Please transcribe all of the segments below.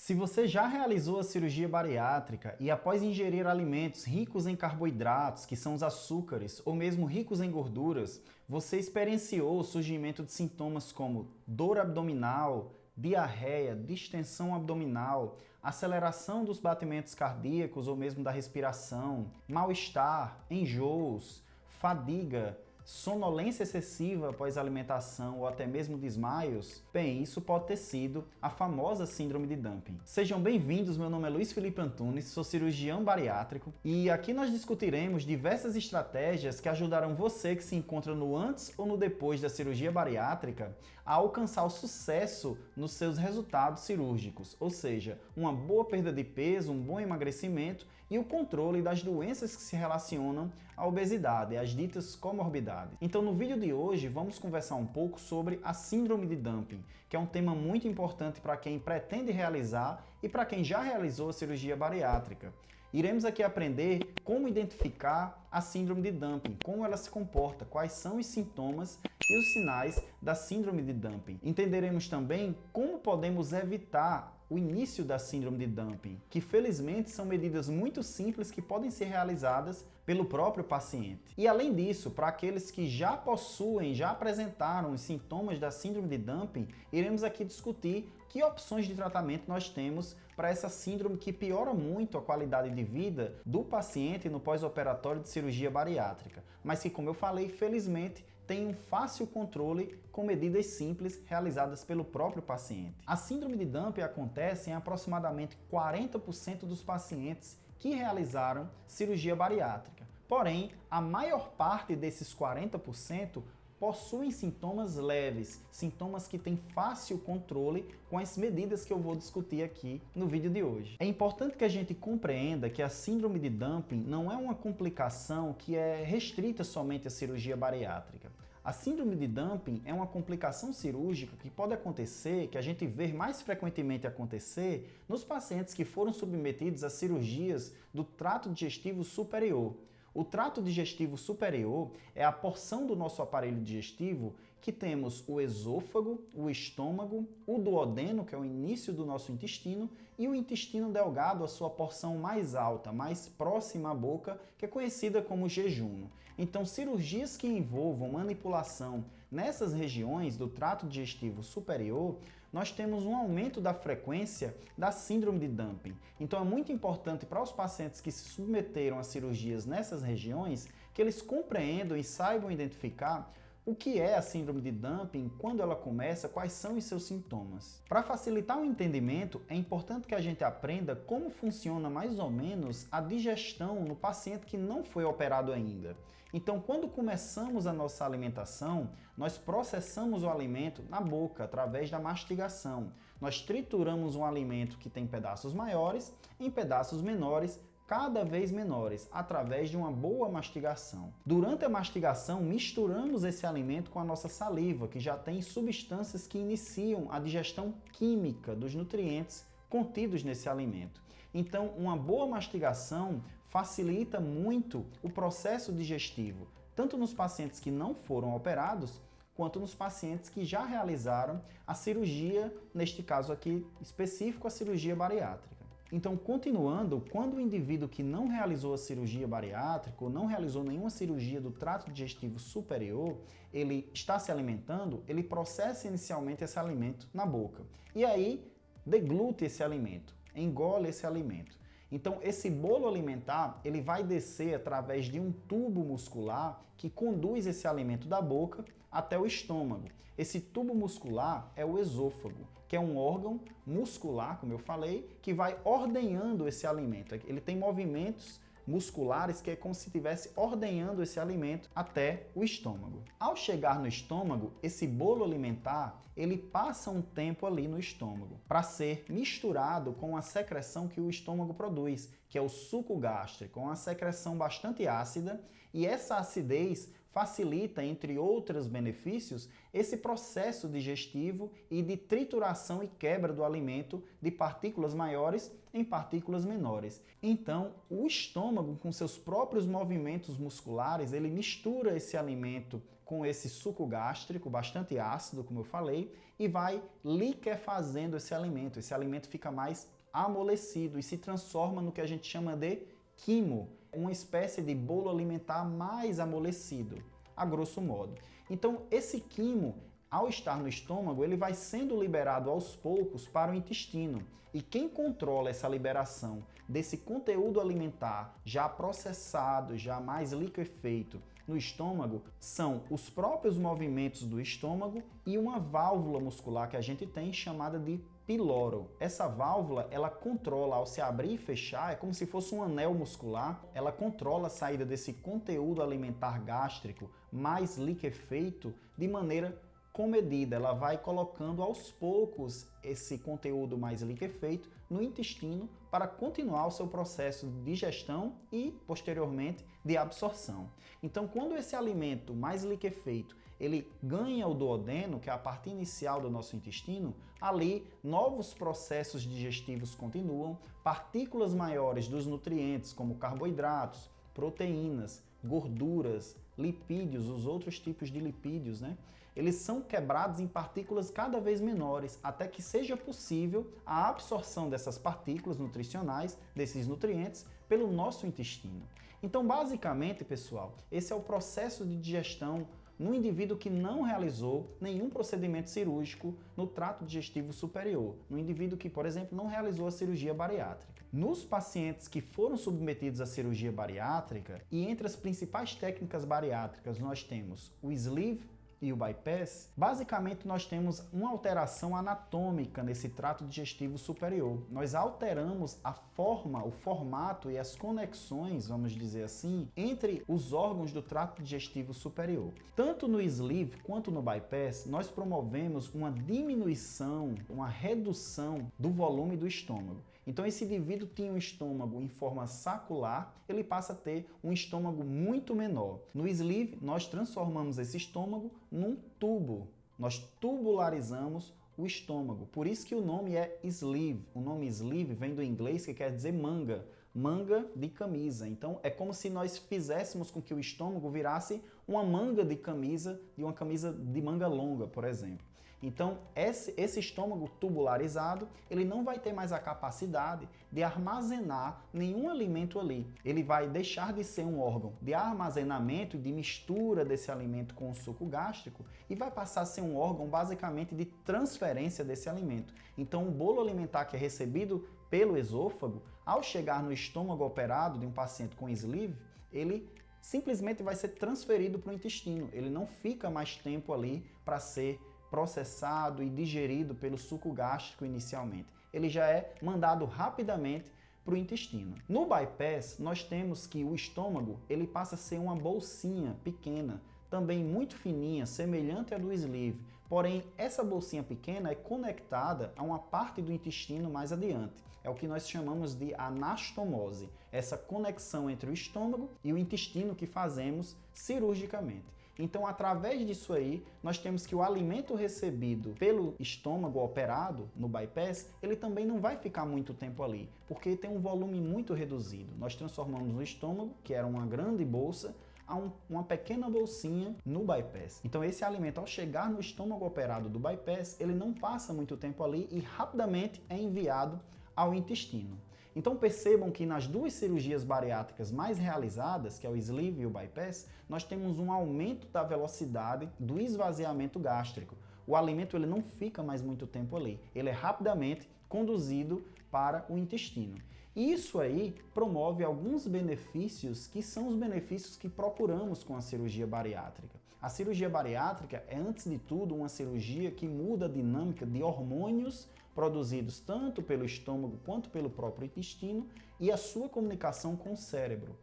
Se você já realizou a cirurgia bariátrica e após ingerir alimentos ricos em carboidratos, que são os açúcares, ou mesmo ricos em gorduras, você experienciou o surgimento de sintomas como dor abdominal, diarreia, distensão abdominal, aceleração dos batimentos cardíacos ou mesmo da respiração, mal-estar, enjoos, fadiga, sonolência excessiva após alimentação ou até mesmo desmaios, bem, isso pode ter sido a famosa síndrome de Dumping. Sejam bem-vindos, meu nome é Luiz Felipe Antunes, sou cirurgião bariátrico e aqui nós discutiremos diversas estratégias que ajudarão você que se encontra no antes ou no depois da cirurgia bariátrica a alcançar o sucesso nos seus resultados cirúrgicos, ou seja, uma boa perda de peso, um bom emagrecimento e o controle das doenças que se relacionam à obesidade, as ditas comorbidades. Então, no vídeo de hoje, vamos conversar um pouco sobre a síndrome de Dumping, que é um tema muito importante para quem pretende realizar e para quem já realizou a cirurgia bariátrica. Iremos aqui aprender como identificar a síndrome de Dumping, como ela se comporta, quais são os sintomas e os sinais da síndrome de Dumping. Entenderemos também como podemos evitar o início da síndrome de Dumping, que felizmente são medidas muito simples que podem ser realizadas pelo próprio paciente. E além disso, para aqueles que já possuem, já apresentaram os sintomas da síndrome de Dumping, iremos aqui discutir que opções de tratamento nós temos para essa síndrome que piora muito a qualidade de vida do paciente no pós-operatório de cirurgia bariátrica, mas que, como eu falei, felizmente tem um fácil controle com medidas simples realizadas pelo próprio paciente. A síndrome de Dumping acontece em aproximadamente 40% dos pacientes que realizaram cirurgia bariátrica. Porém, a maior parte desses 40% possuem sintomas leves, sintomas que têm fácil controle com as medidas que eu vou discutir aqui no vídeo de hoje. É importante que a gente compreenda que a síndrome de Dumping não é uma complicação que é restrita somente à cirurgia bariátrica. A síndrome de Dumping é uma complicação cirúrgica que pode acontecer, que a gente vê mais frequentemente acontecer, nos pacientes que foram submetidos a cirurgias do trato digestivo superior. O trato digestivo superior é a porção do nosso aparelho digestivo que temos o esôfago, o estômago, o duodeno, que é o início do nosso intestino, e o intestino delgado, a sua porção mais alta, mais próxima à boca, que é conhecida como jejum. Então, cirurgias que envolvam manipulação nessas regiões do trato digestivo superior, nós temos um aumento da frequência da síndrome de Dumping. Então, é muito importante para os pacientes que se submeteram a cirurgias nessas regiões que eles compreendam e saibam identificar o que é a síndrome de Dumping, quando ela começa, quais são os seus sintomas. Para facilitar o entendimento, é importante que a gente aprenda como funciona mais ou menos a digestão no paciente que não foi operado ainda. Então, quando começamos a nossa alimentação, nós processamos o alimento na boca, através da mastigação. Nós trituramos um alimento que tem pedaços maiores em pedaços menores, cada vez menores, através de uma boa mastigação. Durante a mastigação, misturamos esse alimento com a nossa saliva, que já tem substâncias que iniciam a digestão química dos nutrientes contidos nesse alimento. Então, uma boa mastigação facilita muito o processo digestivo, tanto nos pacientes que não foram operados, quanto nos pacientes que já realizaram a cirurgia, neste caso aqui específico, a cirurgia bariátrica. Então, continuando, quando o indivíduo que não realizou a cirurgia bariátrica ou não realizou nenhuma cirurgia do trato digestivo superior, ele está se alimentando, ele processa inicialmente esse alimento na boca. E aí, deglute esse alimento, engole esse alimento. Então, esse bolo alimentar, ele vai descer através de um tubo muscular que conduz esse alimento da boca até o estômago. Esse tubo muscular é o esôfago, que é um órgão muscular, como eu falei, que vai ordenhando esse alimento. Ele tem movimentos musculares que é como se estivesse ordenhando esse alimento até o estômago. Ao chegar no estômago, esse bolo alimentar, ele passa um tempo ali no estômago para ser misturado com a secreção que o estômago produz, que é o suco gástrico, uma secreção bastante ácida, e essa acidez facilita, entre outros benefícios, esse processo digestivo e de trituração e quebra do alimento de partículas maiores em partículas menores. Então, o estômago, com seus próprios movimentos musculares, ele mistura esse alimento com esse suco gástrico bastante ácido, como eu falei, e vai liquefazendo esse alimento. Esse alimento fica mais amolecido e se transforma no que a gente chama de quimo, uma espécie de bolo alimentar mais amolecido, a grosso modo. Então, esse quimo, ao estar no estômago, ele vai sendo liberado aos poucos para o intestino. E quem controla essa liberação desse conteúdo alimentar já processado, já mais liquefeito no estômago, são os próprios movimentos do estômago e uma válvula muscular que a gente tem chamada de piloro. Essa válvula, ela controla, ao se abrir e fechar, é como se fosse um anel muscular, ela controla a saída desse conteúdo alimentar gástrico mais liquefeito de maneira comedida. Ela vai colocando aos poucos esse conteúdo mais liquefeito no intestino para continuar o seu processo de digestão e, posteriormente, de absorção. Então, quando esse alimento mais liquefeito ele ganha o duodeno, que é a parte inicial do nosso intestino, ali novos processos digestivos continuam, partículas maiores dos nutrientes, como carboidratos, proteínas, gorduras, lipídios, os outros tipos de lipídios, né? Eles são quebrados em partículas cada vez menores, até que seja possível a absorção dessas partículas nutricionais, desses nutrientes, pelo nosso intestino. Então, basicamente, pessoal, esse é o processo de digestão no indivíduo que não realizou nenhum procedimento cirúrgico no trato digestivo superior, no indivíduo que, por exemplo, não realizou a cirurgia bariátrica. Nos pacientes que foram submetidos à cirurgia bariátrica, e entre as principais técnicas bariátricas nós temos o sleeve e o bypass, basicamente nós temos uma alteração anatômica nesse trato digestivo superior. Nós alteramos a forma, o formato e as conexões, vamos dizer assim, entre os órgãos do trato digestivo superior. Tanto no sleeve quanto no bypass, nós promovemos uma diminuição, uma redução do volume do estômago. Então esse indivíduo tinha um estômago em forma sacular, ele passa a ter um estômago muito menor. No sleeve, nós transformamos esse estômago num tubo. Nós tubularizamos o estômago. Por isso que o nome é sleeve. O nome sleeve vem do inglês que quer dizer manga. Manga de camisa. Então é como se nós fizéssemos com que o estômago virasse uma manga de camisa, de uma camisa de manga longa, por exemplo. Então, esse estômago tubularizado, ele não vai ter mais a capacidade de armazenar nenhum alimento ali. Ele vai deixar de ser um órgão de armazenamento e de mistura desse alimento com o suco gástrico e vai passar a ser um órgão basicamente de transferência desse alimento. Então, o bolo alimentar que é recebido pelo esôfago, ao chegar no estômago operado de um paciente com sleeve, ele simplesmente vai ser transferido para o intestino. Ele não fica mais tempo ali para ser processado e digerido pelo suco gástrico inicialmente. Ele já é mandado rapidamente para o intestino. No bypass, nós temos que o estômago ele passa a ser uma bolsinha pequena, também muito fininha, semelhante à do sleeve. Porém, essa bolsinha pequena é conectada a uma parte do intestino mais adiante. É o que nós chamamos de anastomose, essa conexão entre o estômago e o intestino que fazemos cirurgicamente. Então, através disso aí, nós temos que o alimento recebido pelo estômago operado no bypass, ele também não vai ficar muito tempo ali, porque tem um volume muito reduzido. Nós transformamos o estômago, que era uma grande bolsa, a uma pequena bolsinha no bypass. Então, esse alimento, ao chegar no estômago operado do bypass, ele não passa muito tempo ali e rapidamente é enviado ao intestino. Então percebam que nas duas cirurgias bariátricas mais realizadas, que é o sleeve e o bypass, nós temos um aumento da velocidade do esvaziamento gástrico. O alimento ele não fica mais muito tempo ali, ele é rapidamente conduzido para o intestino. E isso aí promove alguns benefícios que são os benefícios que procuramos com a cirurgia bariátrica. A cirurgia bariátrica é, antes de tudo, uma cirurgia que muda a dinâmica de hormônios produzidos tanto pelo estômago quanto pelo próprio intestino e a sua comunicação com o cérebro.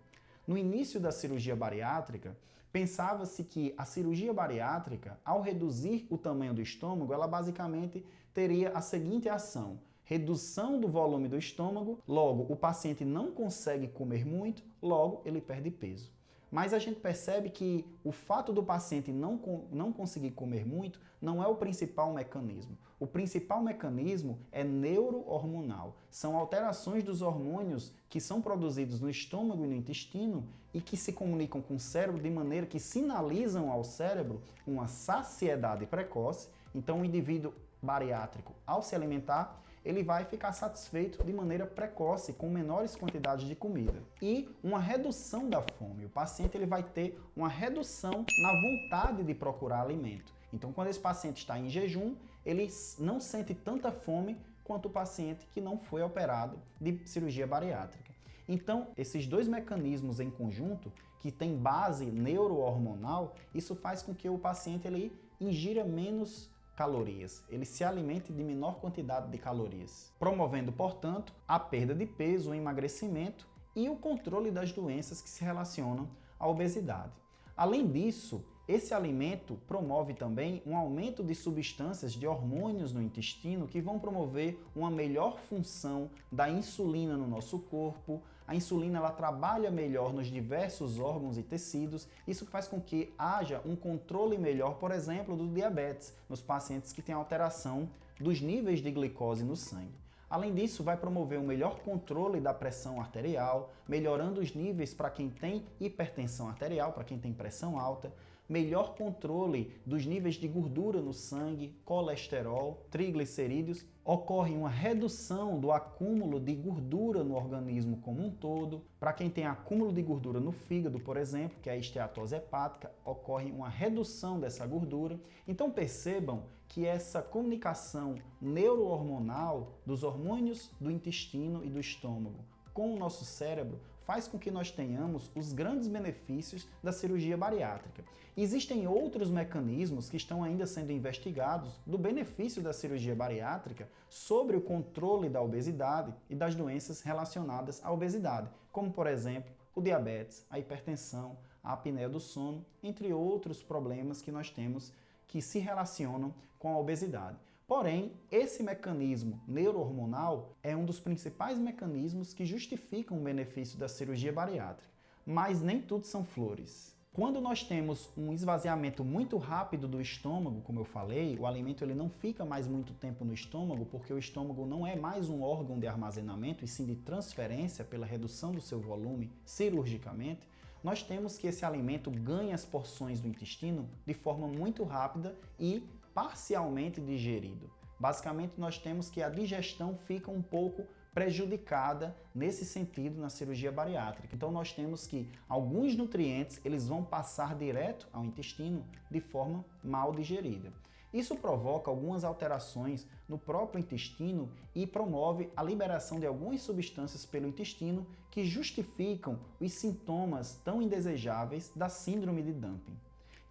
No início da cirurgia bariátrica, pensava-se que a cirurgia bariátrica, ao reduzir o tamanho do estômago, ela basicamente teria a seguinte ação: redução do volume do estômago, logo o paciente não consegue comer muito, logo ele perde peso. Mas a gente percebe que o fato do paciente não conseguir comer muito não é o principal mecanismo. O principal mecanismo é neurohormonal. São alterações dos hormônios que são produzidos no estômago e no intestino e que se comunicam com o cérebro de maneira que sinalizam ao cérebro uma saciedade precoce. Então, o indivíduo bariátrico, ao se alimentar, ele vai ficar satisfeito de maneira precoce, com menores quantidades de comida. E uma redução da fome. O paciente ele vai ter uma redução na vontade de procurar alimento. Então, quando esse paciente está em jejum, ele não sente tanta fome quanto o paciente que não foi operado de cirurgia bariátrica. Então, esses dois mecanismos em conjunto, que tem base neurohormonal, isso faz com que o paciente ele ingira menos calorias, ele se alimente de menor quantidade de calorias, promovendo, portanto, a perda de peso, o emagrecimento e o controle das doenças que se relacionam à obesidade. Além disso, esse alimento promove também um aumento de substâncias, de hormônios no intestino que vão promover uma melhor função da insulina no nosso corpo. A insulina ela trabalha melhor nos diversos órgãos e tecidos. Isso faz com que haja um controle melhor, por exemplo, do diabetes, nos pacientes que têm alteração dos níveis de glicose no sangue. Além disso, vai promover um melhor controle da pressão arterial, melhorando os níveis para quem tem hipertensão arterial, para quem tem pressão alta, melhor controle dos níveis de gordura no sangue, colesterol, triglicerídeos. Ocorre uma redução do acúmulo de gordura no organismo como um todo. Para quem tem acúmulo de gordura no fígado, por exemplo, que é a esteatose hepática, ocorre uma redução dessa gordura. Então percebam que essa comunicação neurohormonal dos hormônios do intestino e do estômago com o nosso cérebro faz com que nós tenhamos os grandes benefícios da cirurgia bariátrica. Existem outros mecanismos que estão ainda sendo investigados do benefício da cirurgia bariátrica sobre o controle da obesidade e das doenças relacionadas à obesidade, como, por exemplo, o diabetes, a hipertensão, a apneia do sono, entre outros problemas que nós temos que se relacionam com a obesidade. Porém, esse mecanismo neurohormonal é um dos principais mecanismos que justificam o benefício da cirurgia bariátrica. Mas nem tudo são flores. Quando nós temos um esvaziamento muito rápido do estômago, como eu falei, o alimento ele não fica mais muito tempo no estômago, porque o estômago não é mais um órgão de armazenamento, e sim de transferência pela redução do seu volume cirurgicamente, nós temos que esse alimento ganhe as porções do intestino de forma muito rápida e parcialmente digerido. Basicamente, nós temos que a digestão fica um pouco prejudicada nesse sentido na cirurgia bariátrica. Então, nós temos que alguns nutrientes eles vão passar direto ao intestino de forma mal digerida. Isso provoca algumas alterações no próprio intestino e promove a liberação de algumas substâncias pelo intestino que justificam os sintomas tão indesejáveis da síndrome de dumping.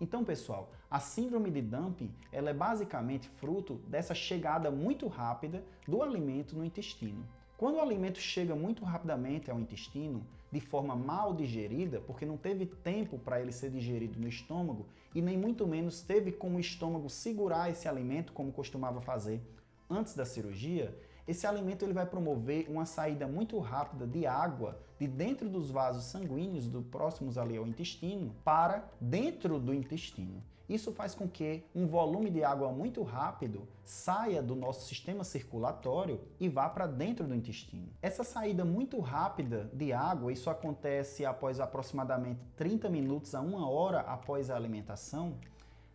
Então, pessoal, a síndrome de dumping ela é basicamente fruto dessa chegada muito rápida do alimento no intestino. Quando o alimento chega muito rapidamente ao intestino, de forma mal digerida, porque não teve tempo para ele ser digerido no estômago e nem muito menos teve como o estômago segurar esse alimento como costumava fazer antes da cirurgia, esse alimento ele vai promover uma saída muito rápida de água de dentro dos vasos sanguíneos próximos ali ao intestino para dentro do intestino. Isso faz com que um volume de água muito rápido saia do nosso sistema circulatório e vá para dentro do intestino. Essa saída muito rápida de água, isso acontece após aproximadamente 30 minutos a 1 hora após a alimentação.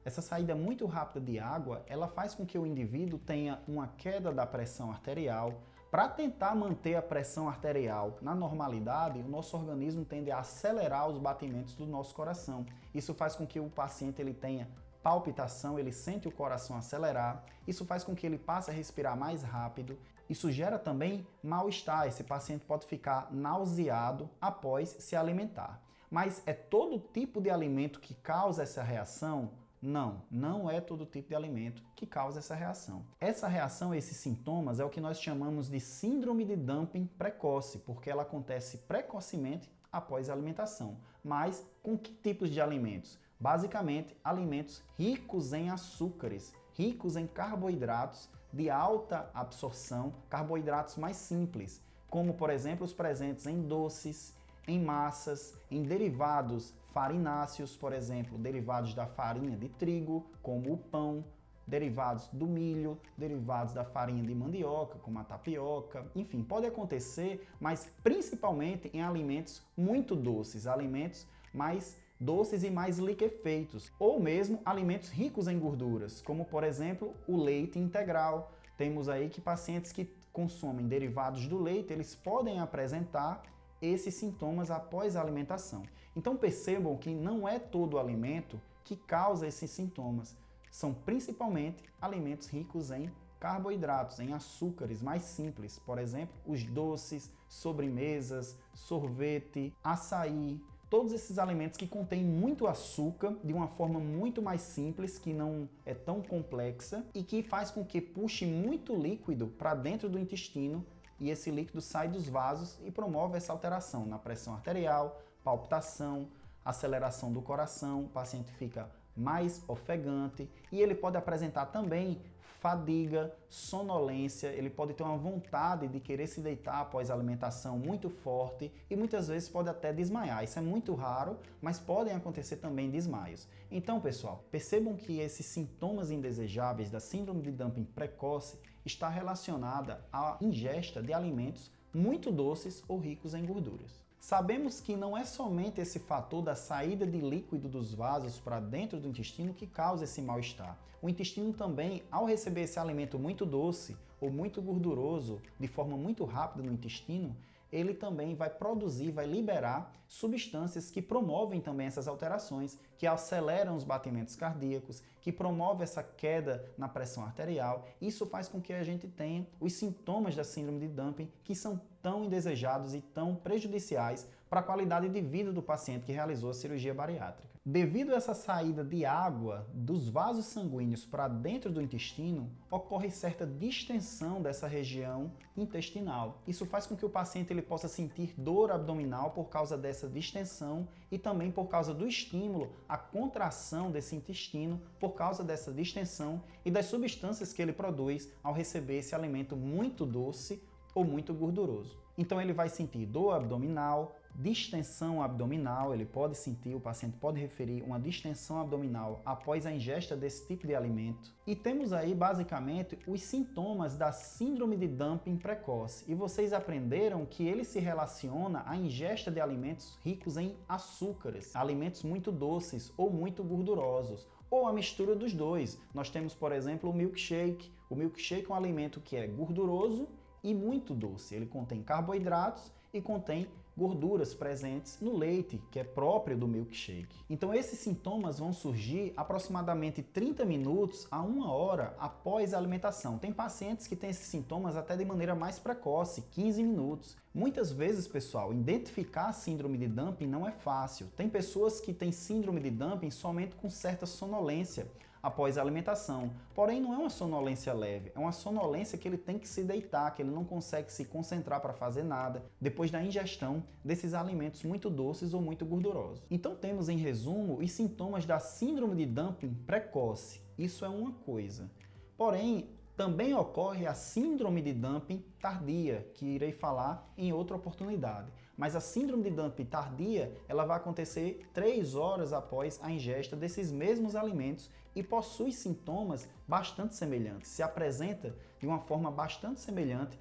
Essa saída muito rápida de água, ela faz com que o indivíduo tenha uma queda da pressão arterial. Para tentar manter a pressão arterial na normalidade, o nosso organismo tende a acelerar os batimentos do nosso coração. Isso faz com que o paciente ele tenha palpitação, ele sente o coração acelerar. Isso faz com que ele passe a respirar mais rápido. Isso gera também mal-estar. Esse paciente pode ficar nauseado após se alimentar. Mas é todo tipo de alimento que causa essa reação? Não, não é todo tipo de alimento que causa essa reação. Essa reação, esses sintomas, é o que nós chamamos de síndrome de dumping precoce, porque ela acontece precocemente após a alimentação. Mas com que tipos de alimentos? Basicamente, alimentos ricos em açúcares, ricos em carboidratos de alta absorção, carboidratos mais simples, como, por exemplo, os presentes em doces, em massas, em derivados farináceos, por exemplo, derivados da farinha de trigo, como o pão, derivados do milho, derivados da farinha de mandioca, como a tapioca, enfim, pode acontecer, mas principalmente em alimentos muito doces, alimentos mais doces e mais liquefeitos, ou mesmo alimentos ricos em gorduras, como por exemplo o leite integral. Temos aí que pacientes que consomem derivados do leite, eles podem apresentar esses sintomas após a alimentação. Então percebam que não é todo alimento que causa esses sintomas, são principalmente alimentos ricos em carboidratos, em açúcares mais simples, por exemplo, os doces, sobremesas, sorvete, açaí, todos esses alimentos que contêm muito açúcar de uma forma muito mais simples, que não é tão complexa e que faz com que puxe muito líquido para dentro do intestino e esse líquido sai dos vasos e promove essa alteração na pressão arterial, palpitação, aceleração do coração, o paciente fica mais ofegante e ele pode apresentar também fadiga, sonolência, ele pode ter uma vontade de querer se deitar após a alimentação muito forte e muitas vezes pode até desmaiar. Isso é muito raro, mas podem acontecer também desmaios. Então, pessoal, percebam que esses sintomas indesejáveis da síndrome de dumping precoce está relacionada à ingesta de alimentos muito doces ou ricos em gorduras. Sabemos que não é somente esse fator da saída de líquido dos vasos para dentro do intestino que causa esse mal-estar. O intestino também, ao receber esse alimento muito doce ou muito gorduroso de forma muito rápida no intestino, ele também vai produzir, vai liberar substâncias que promovem também essas alterações, que aceleram os batimentos cardíacos, que promovem essa queda na pressão arterial. Isso faz com que a gente tenha os sintomas da síndrome de dumping, que são tão indesejados e tão prejudiciais para a qualidade de vida do paciente que realizou a cirurgia bariátrica. Devido a essa saída de água dos vasos sanguíneos para dentro do intestino, ocorre certa distensão dessa região intestinal. Isso faz com que o paciente ele possa sentir dor abdominal por causa dessa distensão e também por causa do estímulo à contração desse intestino por causa dessa distensão e das substâncias que ele produz ao receber esse alimento muito doce ou muito gorduroso. Então ele vai sentir dor abdominal, distensão abdominal, ele pode sentir, o paciente pode referir uma distensão abdominal após a ingesta desse tipo de alimento. E temos aí basicamente os sintomas da síndrome de dumping precoce. E vocês aprenderam que ele se relaciona à ingesta de alimentos ricos em açúcares, alimentos muito doces ou muito gordurosos, ou a mistura dos dois. Nós temos, por exemplo, o milkshake. O milkshake é um alimento que é gorduroso e muito doce. Ele contém carboidratos e contém gorduras presentes no leite, que é próprio do milkshake. Então esses sintomas vão surgir aproximadamente 30 minutos a 1 hora após a alimentação. Tem pacientes que têm esses sintomas até de maneira mais precoce, 15 minutos. Muitas vezes, pessoal, identificar a síndrome de dumping não é fácil. Tem pessoas que têm síndrome de dumping somente com certa sonolência após a alimentação. Porém, não é uma sonolência leve, é uma sonolência que ele tem que se deitar, que ele não consegue se concentrar para fazer nada depois da ingestão desses alimentos muito doces ou muito gordurosos. Então temos, em resumo, os sintomas da síndrome de dumping precoce. Isso é uma coisa. Porém, também ocorre a síndrome de dumping tardia, que irei falar em outra oportunidade. Mas a síndrome de dumping tardia, ela vai acontecer 3 horas após a ingesta desses mesmos alimentos e possui sintomas bastante semelhantes, se apresenta de uma forma bastante semelhante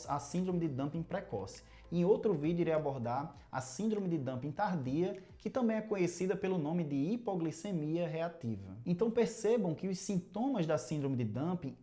à síndrome de dumping precoce. Em outro vídeo irei abordar a síndrome de dumping tardia, que também é conhecida pelo nome de hipoglicemia reativa. Então percebam que os sintomas da síndrome de dumping,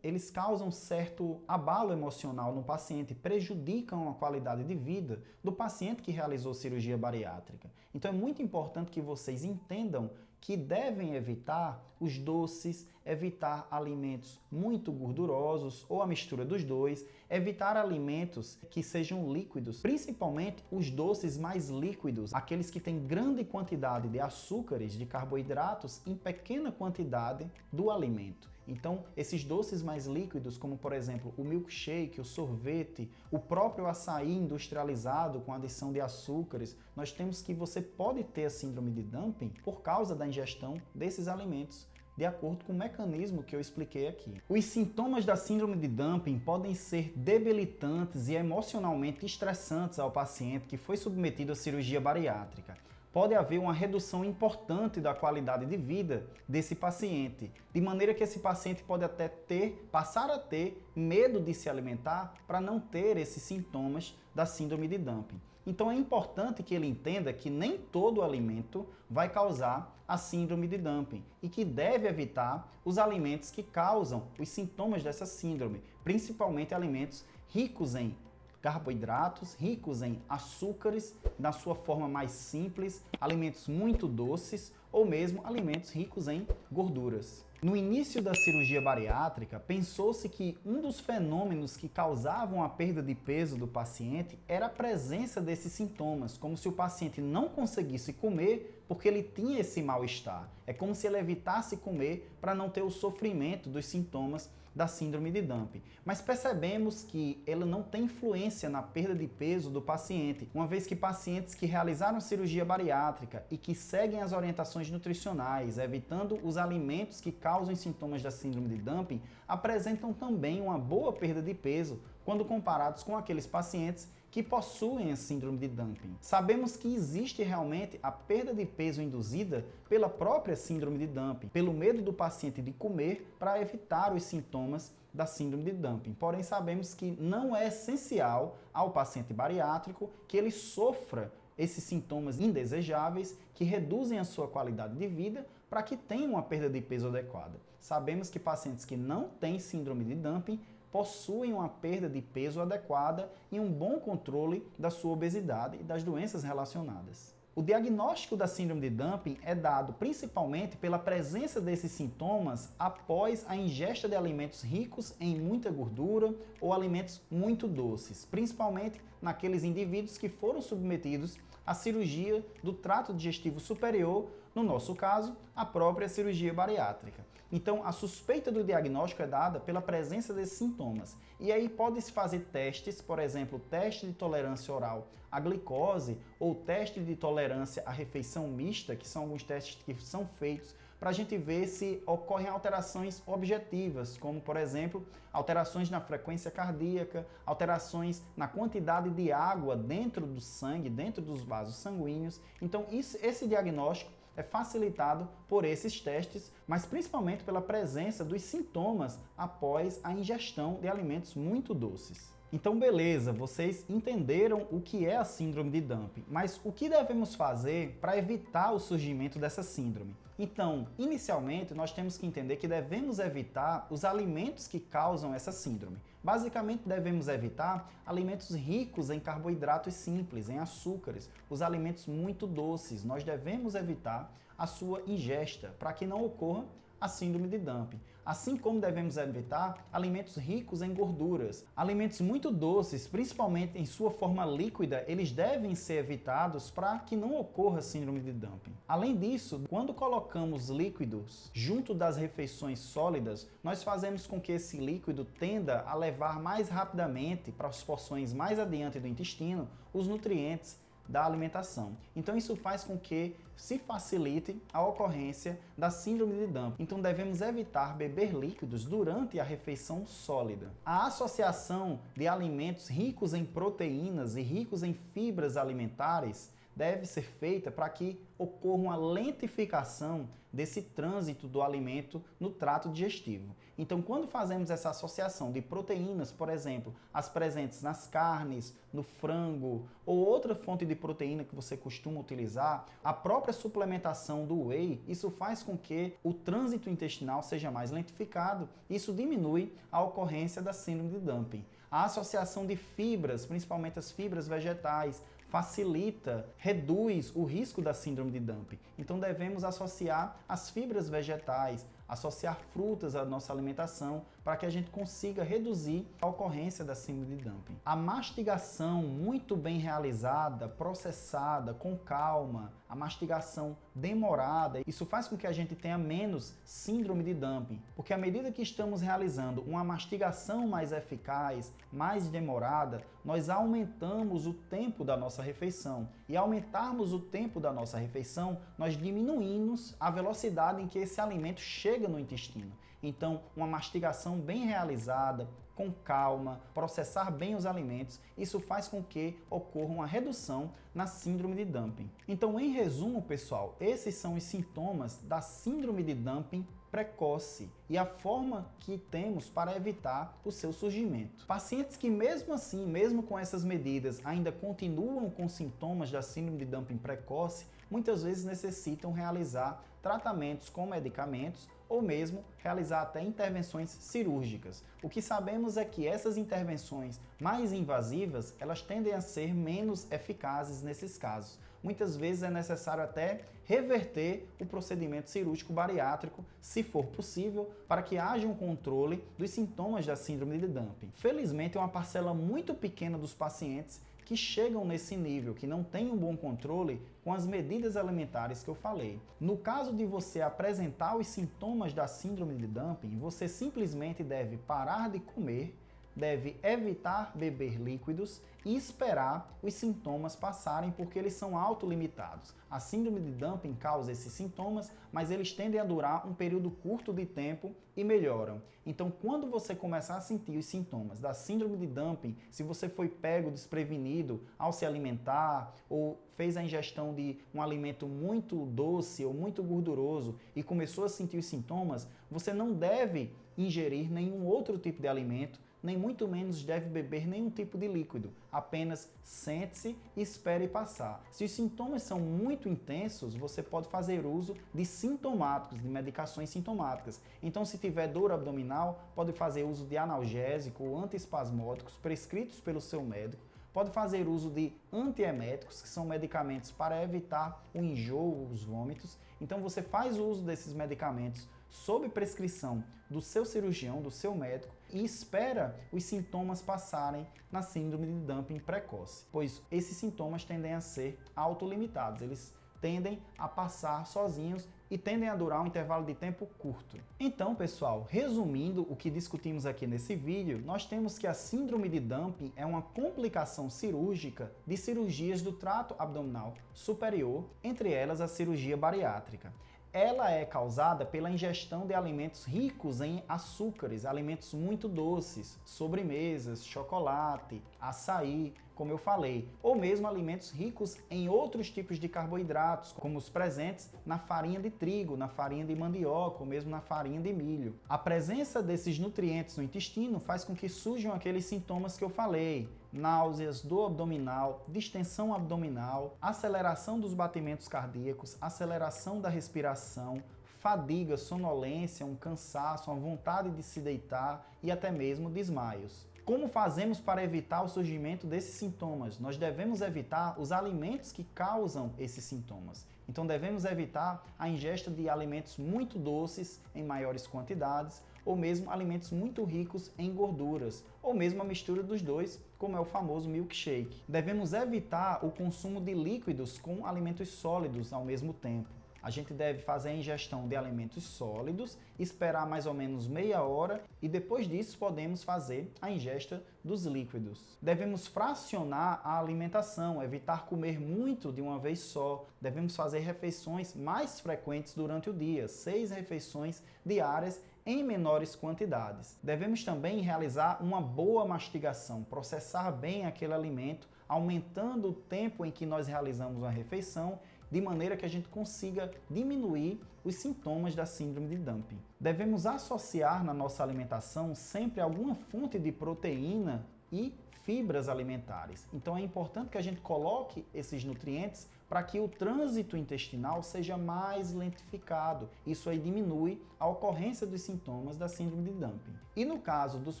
eles causam certo abalo emocional no paciente, prejudicam a qualidade de vida do paciente que realizou cirurgia bariátrica. Então é muito importante que vocês entendam que devem evitar os doces, evitar alimentos muito gordurosos ou a mistura dos dois, evitar alimentos que sejam líquidos, principalmente os doces mais líquidos, aqueles que têm grande quantidade de açúcares, de carboidratos em pequena quantidade do alimento. Então, esses doces mais líquidos, como por exemplo o milkshake, o sorvete, o próprio açaí industrializado com adição de açúcares, nós temos que você pode ter a síndrome de dumping por causa da ingestão desses alimentos de acordo com o mecanismo que eu expliquei aqui. Os sintomas da síndrome de dumping podem ser debilitantes e emocionalmente estressantes ao paciente que foi submetido à cirurgia bariátrica. Pode haver uma redução importante da qualidade de vida desse paciente, de maneira que esse paciente pode até passar a ter medo de se alimentar para não ter esses sintomas da síndrome de dumping. Então é importante que ele entenda que nem todo alimento vai causar a síndrome de dumping e que deve evitar os alimentos que causam os sintomas dessa síndrome, principalmente alimentos ricos em carboidratos, ricos em açúcares, na sua forma mais simples, alimentos muito doces ou mesmo alimentos ricos em gorduras. No início da cirurgia bariátrica, pensou-se que um dos fenômenos que causavam a perda de peso do paciente era a presença desses sintomas, como se o paciente não conseguisse comer porque ele tinha esse mal-estar. É como se ele evitasse comer para não ter o sofrimento dos sintomas da síndrome de dumping. Mas percebemos que ela não tem influência na perda de peso do paciente, uma vez que pacientes que realizaram cirurgia bariátrica e que seguem as orientações nutricionais, evitando os alimentos que causam sintomas da síndrome de dumping, apresentam também uma boa perda de peso quando comparados com aqueles pacientes que possuem a síndrome de dumping. Sabemos que existe realmente a perda de peso induzida pela própria síndrome de dumping, pelo medo do paciente de comer para evitar os sintomas da síndrome de dumping. Porém, sabemos que não é essencial ao paciente bariátrico que ele sofra esses sintomas indesejáveis que reduzem a sua qualidade de vida para que tenha uma perda de peso adequada. Sabemos que pacientes que não têm síndrome de dumping possuem uma perda de peso adequada e um bom controle da sua obesidade e das doenças relacionadas. O diagnóstico da síndrome de dumping é dado principalmente pela presença desses sintomas após a ingesta de alimentos ricos em muita gordura ou alimentos muito doces, principalmente naqueles indivíduos que foram submetidos à cirurgia do trato digestivo superior, no nosso caso, a própria cirurgia bariátrica. Então, a suspeita do diagnóstico é dada pela presença desses sintomas. E aí pode-se fazer testes, por exemplo, teste de tolerância oral à glicose ou teste de tolerância à refeição mista, que são alguns testes que são feitos para a gente ver se ocorrem alterações objetivas, como, por exemplo, alterações na frequência cardíaca, alterações na quantidade de água dentro do sangue, dentro dos vasos sanguíneos. Então, esse diagnóstico é facilitado por esses testes, mas principalmente pela presença dos sintomas após a ingestão de alimentos muito doces. Então, beleza, vocês entenderam o que é a síndrome de dumping, mas o que devemos fazer para evitar o surgimento dessa síndrome? Então, inicialmente, nós temos que entender que devemos evitar os alimentos que causam essa síndrome. Basicamente, devemos evitar alimentos ricos em carboidratos simples, em açúcares, os alimentos muito doces. Nós devemos evitar a sua ingesta para que não ocorra a síndrome de dumping. Assim como devemos evitar alimentos ricos em gorduras. Alimentos muito doces, principalmente em sua forma líquida, eles devem ser evitados para que não ocorra a síndrome de dumping. Além disso, quando colocamos líquidos junto das refeições sólidas, nós fazemos com que esse líquido tenda a levar mais rapidamente para as porções mais adiante do intestino os nutrientes da alimentação. Então isso faz com que se facilite a ocorrência da síndrome de dumping. Então devemos evitar beber líquidos durante a refeição sólida. A associação de alimentos ricos em proteínas e ricos em fibras alimentares deve ser feita para que ocorra uma lentificação desse trânsito do alimento no trato digestivo. Então, quando fazemos essa associação de proteínas, por exemplo, as presentes nas carnes, no frango ou outra fonte de proteína que você costuma utilizar, a própria suplementação do whey, isso faz com que o trânsito intestinal seja mais lentificado. Isso diminui a ocorrência da síndrome de dumping. A associação de fibras, principalmente as fibras vegetais, facilita, reduz o risco da síndrome de dumping. Então devemos associar as fibras vegetais, associar frutas à nossa alimentação para que a gente consiga reduzir a ocorrência da síndrome de dumping. A mastigação muito bem realizada, processada, com calma, a mastigação demorada, isso faz com que a gente tenha menos síndrome de dumping, porque à medida que estamos realizando uma mastigação mais eficaz, mais demorada, nós aumentamos o tempo da nossa refeição. E ao aumentarmos o tempo da nossa refeição, nós diminuímos a velocidade em que esse alimento chega chega no intestino. Então, uma mastigação bem realizada, com calma, processar bem os alimentos, isso faz com que ocorra uma redução na síndrome de dumping. Então, em resumo, pessoal, esses são os sintomas da síndrome de dumping precoce e a forma que temos para evitar o seu surgimento. Pacientes que mesmo assim, mesmo com essas medidas, ainda continuam com sintomas da síndrome de dumping precoce, muitas vezes necessitam realizar tratamentos com medicamentos ou mesmo realizar até intervenções cirúrgicas. O que sabemos é que essas intervenções mais invasivas, elas tendem a ser menos eficazes nesses casos. Muitas vezes é necessário até reverter o procedimento cirúrgico bariátrico, se for possível, para que haja um controle dos sintomas da síndrome de dumping. Felizmente, é uma parcela muito pequena dos pacientes que chegam nesse nível, que não tem um bom controle com as medidas alimentares que eu falei. No caso de você apresentar os sintomas da síndrome de dumping, você simplesmente deve parar de comer, deve evitar beber líquidos e esperar os sintomas passarem, porque eles são autolimitados. A síndrome de dumping causa esses sintomas, mas eles tendem a durar um período curto de tempo e melhoram. Então, quando você começar a sentir os sintomas da síndrome de dumping, se você foi pego desprevenido ao se alimentar ou fez a ingestão de um alimento muito doce ou muito gorduroso e começou a sentir os sintomas, você não deve ingerir nenhum outro tipo de alimento, nem muito menos deve beber nenhum tipo de líquido. Apenas sente-se e espere passar. Se os sintomas são muito intensos, você pode fazer uso de sintomáticos, de medicações sintomáticas. Então, se tiver dor abdominal, pode fazer uso de analgésico ou antiespasmódicos prescritos pelo seu médico. Pode fazer uso de antieméticos, que são medicamentos para evitar o enjoo, os vômitos. Então você faz o uso desses medicamentos sob prescrição do seu cirurgião, do seu médico, e espera os sintomas passarem na síndrome de dumping precoce, pois esses sintomas tendem a ser autolimitados, eles tendem a passar sozinhos e tendem a durar um intervalo de tempo curto. Então, pessoal, resumindo o que discutimos aqui nesse vídeo, nós temos que a síndrome de dumping é uma complicação cirúrgica de cirurgias do trato abdominal superior, entre elas a cirurgia bariátrica. Ela é causada pela ingestão de alimentos ricos em açúcares, alimentos muito doces, sobremesas, chocolate, açaí, como eu falei, ou mesmo alimentos ricos em outros tipos de carboidratos, como os presentes na farinha de trigo, na farinha de mandioca ou mesmo na farinha de milho. A presença desses nutrientes no intestino faz com que surjam aqueles sintomas que eu falei: náuseas, dor abdominal, distensão abdominal, aceleração dos batimentos cardíacos, aceleração da respiração, fadiga, sonolência, um cansaço, uma vontade de se deitar e até mesmo desmaios. Como fazemos para evitar o surgimento desses sintomas? Nós devemos evitar os alimentos que causam esses sintomas. Então devemos evitar a ingesta de alimentos muito doces em maiores quantidades, ou mesmo alimentos muito ricos em gorduras, ou mesmo a mistura dos dois, como é o famoso milkshake. Devemos evitar o consumo de líquidos com alimentos sólidos ao mesmo tempo. A gente deve fazer a ingestão de alimentos sólidos, esperar mais ou menos meia hora e depois disso podemos fazer a ingesta dos líquidos. Devemos fracionar a alimentação, evitar comer muito de uma vez só. Devemos fazer refeições mais frequentes durante o dia, 6 refeições diárias em menores quantidades. Devemos também realizar uma boa mastigação, processar bem aquele alimento, aumentando o tempo em que nós realizamos uma refeição, de maneira que a gente consiga diminuir os sintomas da síndrome de dumping. Devemos associar na nossa alimentação sempre alguma fonte de proteína e fibras alimentares. Então é importante que a gente coloque esses nutrientes para que o trânsito intestinal seja mais lentificado. Isso aí diminui a ocorrência dos sintomas da síndrome de dumping. E no caso dos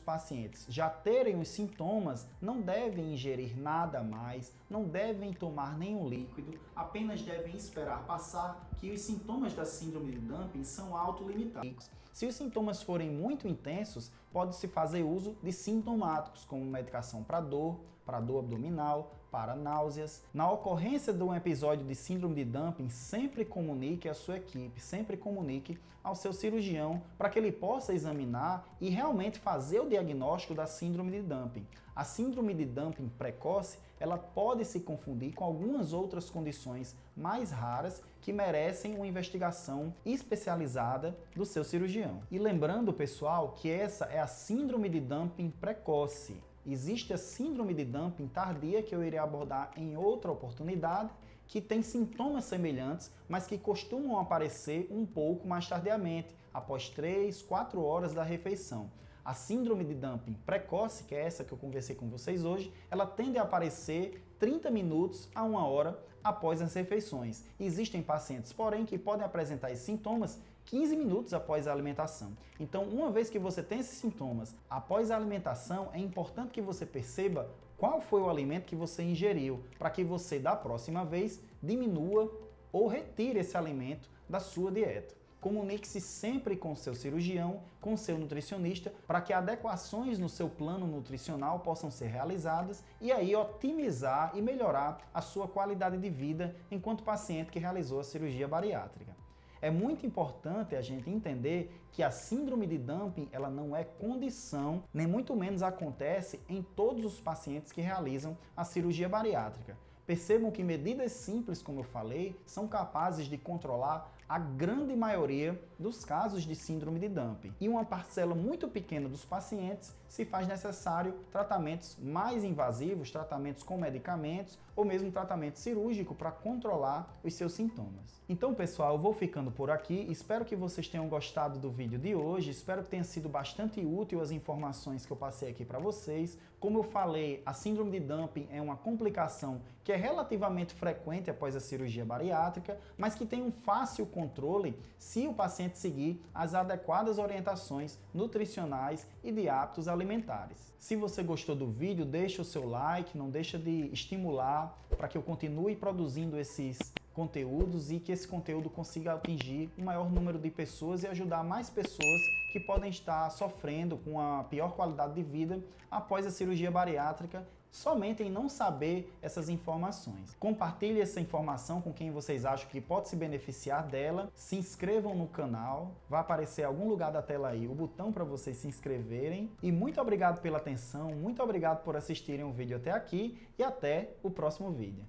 pacientes já terem os sintomas, não devem ingerir nada mais, não devem tomar nenhum líquido, apenas devem esperar passar, que os sintomas da síndrome de dumping são autolimitados. Se os sintomas forem muito intensos, pode-se fazer uso de sintomáticos, como medicação solução para dor abdominal, para náuseas. Na ocorrência de um episódio de síndrome de dumping, sempre comunique à sua equipe, sempre comunique ao seu cirurgião para que ele possa examinar e realmente fazer o diagnóstico da síndrome de dumping. A síndrome de dumping precoce, ela pode se confundir com algumas outras condições mais raras que merecem uma investigação especializada do seu cirurgião. E lembrando, pessoal, que essa é a síndrome de dumping precoce. Existe a síndrome de dumping tardia, que eu irei abordar em outra oportunidade, que tem sintomas semelhantes, mas que costumam aparecer um pouco mais tardiamente, após 3, 4 horas da refeição. A síndrome de dumping precoce, que é essa que eu conversei com vocês hoje, ela tende a aparecer 30 minutos a 1 hora após as refeições. Existem pacientes, porém, que podem apresentar esses sintomas 15 minutos após a alimentação. Então, uma vez que você tem esses sintomas após a alimentação, é importante que você perceba qual foi o alimento que você ingeriu, para que você, da próxima vez, diminua ou retire esse alimento da sua dieta. Comunique-se sempre com o seu cirurgião, com o seu nutricionista, para que adequações no seu plano nutricional possam ser realizadas e aí otimizar e melhorar a sua qualidade de vida enquanto paciente que realizou a cirurgia bariátrica. É muito importante a gente entender que a síndrome de dumping ela não é condição, nem muito menos acontece em todos os pacientes que realizam a cirurgia bariátrica. Percebam que medidas simples, como eu falei, são capazes de controlar a grande maioria dos casos de síndrome de dumping. E uma parcela muito pequena dos pacientes se faz necessário tratamentos mais invasivos, tratamentos com medicamentos ou mesmo tratamento cirúrgico para controlar os seus sintomas. Então, pessoal, eu vou ficando por aqui. Espero que vocês tenham gostado do vídeo de hoje. Espero que tenha sido bastante útil as informações que eu passei aqui para vocês. Como eu falei, a síndrome de dumping é uma complicação que é relativamente frequente após a cirurgia bariátrica, mas que tem um fácil controle se o paciente seguir as adequadas orientações nutricionais e de hábitos alimentares. Se você gostou do vídeo, deixa o seu like, não deixa de estimular para que eu continue produzindo esses conteúdos e que esse conteúdo consiga atingir um maior número de pessoas e ajudar mais pessoas que podem estar sofrendo com a pior qualidade de vida após a cirurgia bariátrica somente em não saber essas informações. Compartilhe essa informação com quem vocês acham que pode se beneficiar dela. Se inscrevam no canal, vai aparecer em algum lugar da tela aí o botão para vocês se inscreverem. E muito obrigado pela atenção, muito obrigado por assistirem o vídeo até aqui e até o próximo vídeo.